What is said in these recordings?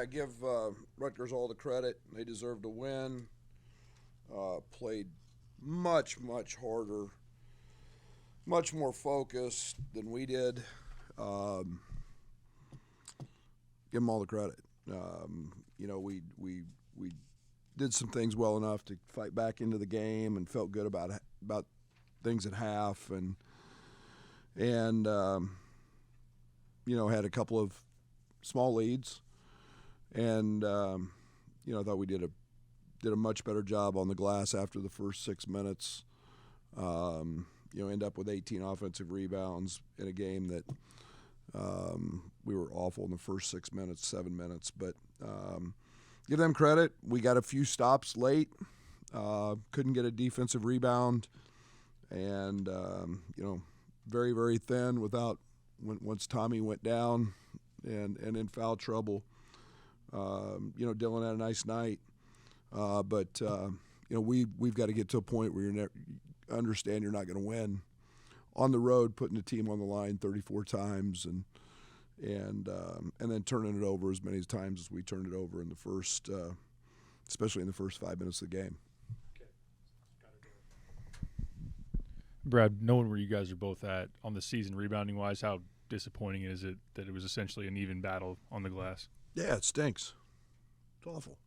I give Rutgers all the credit. They deserve to win. Played much harder, much more focused than we did. Give them all the credit. We did some things well enough to fight back into the game and felt good about things at half and had a couple of small leads, and I thought we did a much better job on the glass after the first 6 minutes. End up with 18 offensive rebounds in a game that we were awful in the first 6 minutes, 7 minutes. But give them credit. We got a few stops late. Couldn't get a defensive rebound, and very, very thin once Tommy went down and in foul trouble. Dylan had a nice night, but we've got to get to a point where you understand you're not going to win on the road, putting the team on the line 34 times and then turning it over as many times as we turned it over in the first, especially in the first 5 minutes of the game. Brad, knowing where you guys are both at on the season rebounding-wise, how disappointing is it that it was essentially an even battle on the glass? Yeah, it stinks. It's awful.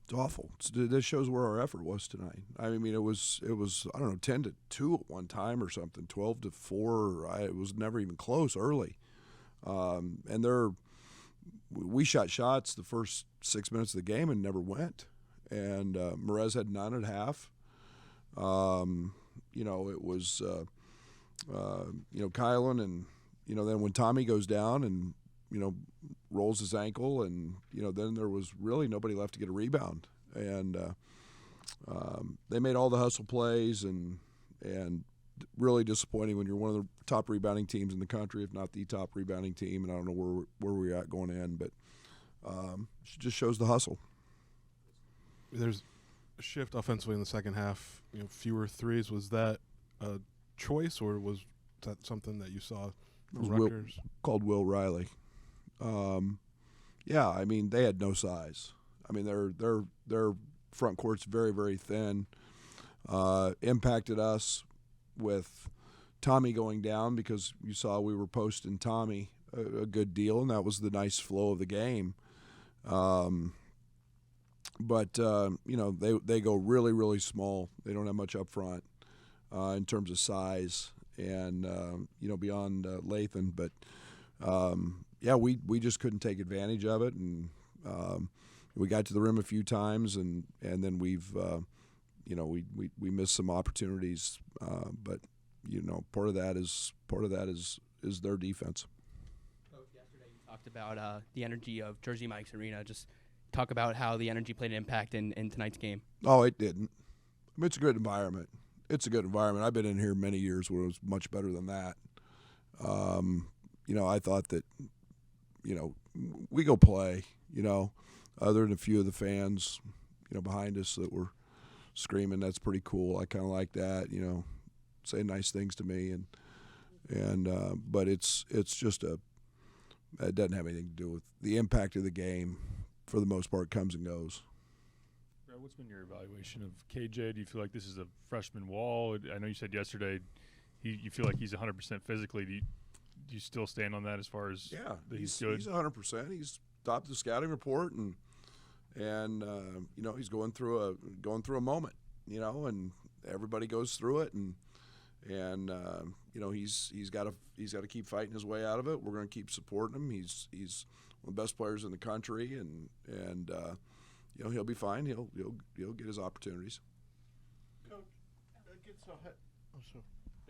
It's awful. This shows where our effort was tonight. I mean, it was I don't know, 10-2 at one time or something, 12-4. It was never even close early. We shot shots the first 6 minutes of the game and never went. And Morez had none at half. It was Kylan, and then when Tommy goes down and rolls his ankle, and then there was really nobody left to get a rebound, and they made all the hustle plays, and really disappointing when you're one of the top rebounding teams in the country, if not the top rebounding team. And I don't know where we're at going in, but it just shows the hustle. There's a shift offensively in the second half. Fewer threes. Was that a choice, or was that something that you saw from Rutgers? Called Will Riley. I mean, they had no size. I mean, their front court's very, very thin. Impacted us with Tommy going down, because you saw we were posting Tommy a good deal, and that was the nice flow of the game. But they go really, really small. They don't have much up front in terms of size, and beyond Lathan. But we just couldn't take advantage of it, and we got to the rim a few times, and then we missed some opportunities. But part of that is their defense. Coach, yesterday you talked about the energy of Jersey Mike's Arena. Just talk about how the energy played an impact in tonight's game. Oh, it didn't. I mean, it's a good environment. I've been in here many years where it was much better than that. I thought that, we go play, other than a few of the fans, behind us that were screaming. That's pretty cool. I kind of like that, say nice things to me. But it's just it doesn't have anything to do with the impact of the game. For the most part, comes and goes. What's been your evaluation of KJ? Do you feel like this is a freshman wall? I know you said yesterday you feel like he's 100% physically. Do you still stand on that as far as he's good? He's 100%. He's top of the scouting report, and he's going through a moment, and everybody goes through it, and he's got to keep fighting his way out of it. We're going to keep supporting him. He's one of the best players in the country, and he'll be fine. He'll get his opportunities. Coach,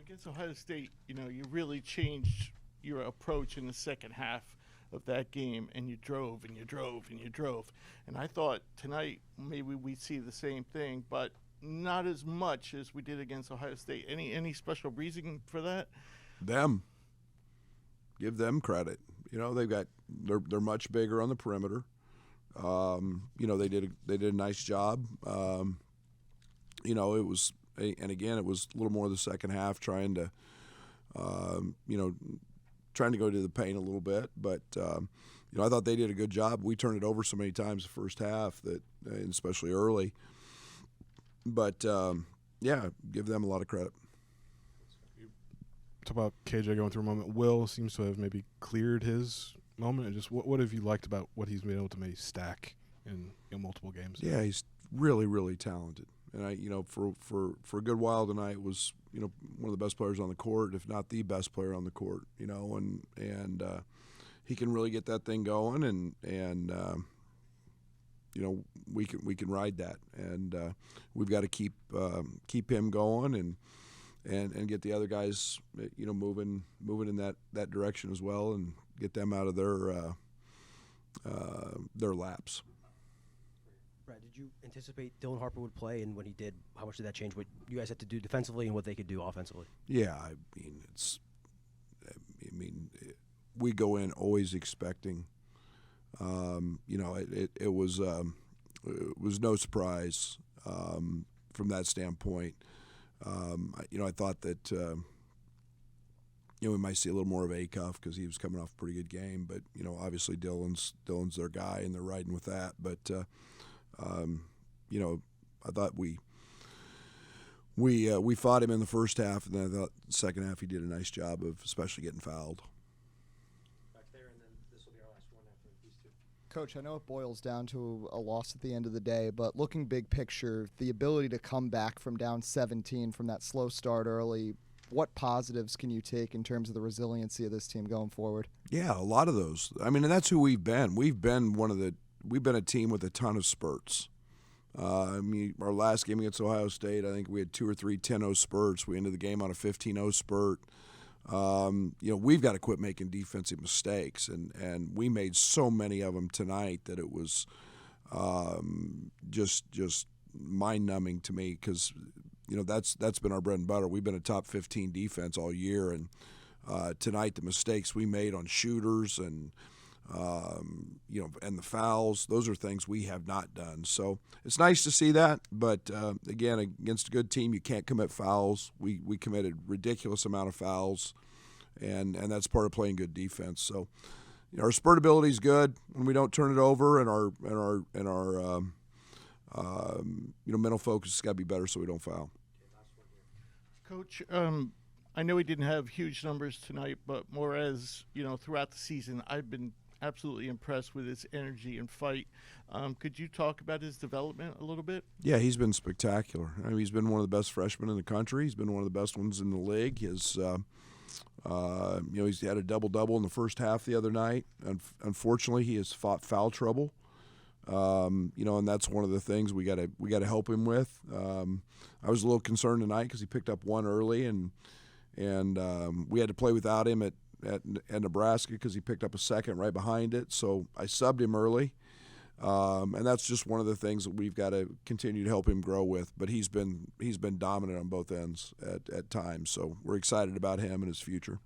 against Ohio State, you really changed your approach in the second half of that game, and you drove and you drove and you drove. And I thought tonight maybe we'd see the same thing, but not as much as we did against Ohio State. Any special reason for that? Them. Give them credit. They're much bigger on the perimeter. They did a nice job. It was, and again, it was a little more the second half, trying to go to the paint a little bit. But I thought they did a good job. We turned it over so many times the first half that, and especially early. But yeah, give them a lot of credit. Talk about KJ going through a moment. Will seems to have maybe cleared his moment. And just what have you liked about what he's been able to maybe stack in multiple games? Yeah, he's really, really talented. And for a good while tonight was one of the best players on the court, if not the best player on the court. And he can really get that thing going, and we can ride that, and we've got to keep him going and get the other guys moving in that direction as well, and get them out of their laps. Brad, did you anticipate Dylan Harper would play, and when he did, how much did that change what you guys had to do defensively and what they could do offensively? Yeah, we go in always expecting. It was no surprise from that standpoint. I thought that we might see a little more of Acuff because he was coming off a pretty good game, but obviously Dylan's their guy and they're riding with that. But I thought we fought him in the first half, and then I thought the second half he did a nice job of especially getting fouled. Back there, and then this will be our last one after these two. Coach, I know it boils down to a loss at the end of the day, but looking big picture, the ability to come back from down 17 from that slow start early, what positives can you take in terms of the resiliency of this team going forward? Yeah, a lot of those. I mean, and that's who we've been. We've been a team with a ton of spurts. Our last game against Ohio State, I think we had 2 or 3 10-0 spurts. We ended the game on a 15-0 spurt. We've got to quit making defensive mistakes, and we made so many of them tonight that it was just mind-numbing to me because that's been our bread and butter. We've been a top 15 defense all year, and tonight the mistakes we made on shooters and and the fouls, those are things we have not done. So it's nice to see that, but again, against a good team, you can't commit fouls. We committed ridiculous amount of fouls, and that's part of playing good defense. So our spurtability is good when we don't turn it over, and our mental focus has got to be better so we don't foul. Coach, I know he didn't have huge numbers tonight, but Morez, throughout the season, I've been absolutely impressed with his energy and fight. Could you talk about his development a little bit? Yeah, he's been spectacular. I mean, he's been one of the best freshmen in the country. He's been one of the best ones in the league. He's had a double-double in the first half the other night. Unfortunately, he has fought foul trouble. And that's one of the things we got to help him with. I was a little concerned tonight because he picked up one early, and we had to play without him at Nebraska because he picked up a second right behind it. So I subbed him early, and that's just one of the things that we've got to continue to help him grow with. But he's been dominant on both ends at times. So we're excited about him and his future.